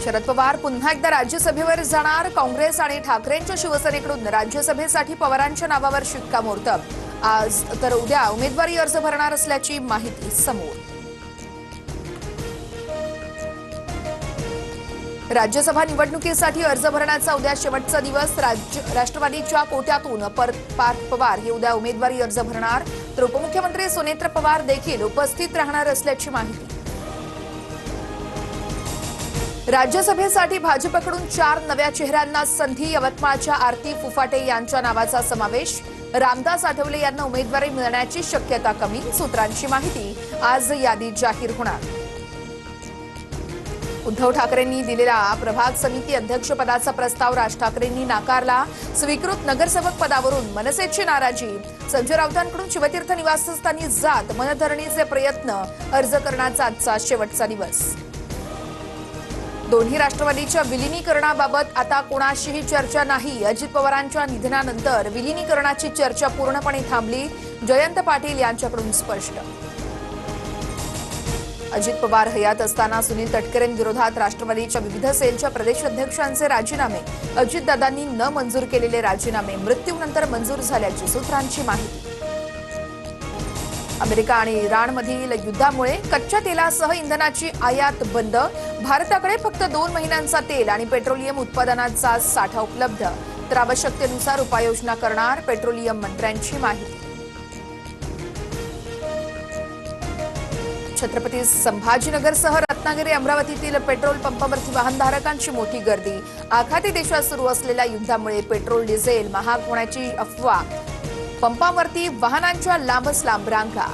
शरद पवार पुन्हा एकदा राज्यसभेवर जाणार। काँग्रेस आणि ठाकरेंच्या शिवसेनेकडून राज्यसभेसाठी पवारांच्या नावावर शिक्कामोर्तब। आज तर उद्या उमेदवारी अर्ज भरणार असल्याची माहिती समोर। राज्यसभा निवडणुकीसाठी अर्ज भरण्याचा उद्या शेवटचा दिवस। राष्ट्रवादीच्या कोट्यातून पार्थ पवार हे उद्या उमेदवारी अर्ज भरणार, तर उपमुख्यमंत्री सुनेत्र पवार देखील उपस्थित राहणार असल्याची माहिती। राज्यसभेसाठी भाजपकडून 4 नव्या चेहऱ्यांना संधी। यवतमाळच्या आरती फुफाटे यांच्या नावाचा समावेश। रामदास आठवले यांना उमेदवारी मिळण्याची शक्यता कमी। सूत्रांची माहिती, आज यादी जाहीर होणार। उद्धव ठाकरेंनी दिलेला प्रभाग समिती अध्यक्षपदाचा प्रस्ताव राज ठाकरेंनी नाकारला। स्वीकृत नगरसेवक पदावरून मनसेची नाराजी। संजय राऊतांकडून शिवतीर्थ निवासस्थानी जात मनधरणीचे प्रयत्न। अर्ज करण्याचा आजचा शेवटचा दिवस। दोन्ही राष्ट्रवादीच्या विलीनीकरणाबाबत आता कोणाशीही चर्चा नाही। अजित पवारांच्या निधनानंतर विलीनीकरणाची चर्चा पूर्णपणे थांबली। जयंत पाटील यांच्याकडून स्पष्ट। अजित पवार हयात असताना सुनील तटकरेंविरोधात राष्ट्रवादीच्या विविध सेलच्या प्रदेशाध्यक्षांचे राजीनामे। अजितदादांनी न मंजूर केलेले राजीनामे मृत्यूनंतर मंजूर झाल्याची सूत्रांची माहिती। अमेरिका आणि इराणमधील युद्धामुळे कच्च्या तेलासह इंधनाची आयात बंद। भारताकडे फक्त 2 महिन्यांचा तेल आणि पेट्रोलियम उत्पादनांचा साठा उपलब्ध, तर आवश्यकतेनुसार उपाययोजना करणार पेट्रोलियम मंत्र्यांची माहिती। छत्रपती संभाजीनगरसह रत्नागिरी अमरावतीतील पेट्रोल पंपावरती वाहनधारकांची मोठी गर्दी। आखाती देशात सुरू असलेल्या युद्धामुळे पेट्रोल डिझेल महाग होण्याची अफवा। पंपावरती वाहनांच्या लांबच लांब रांगा।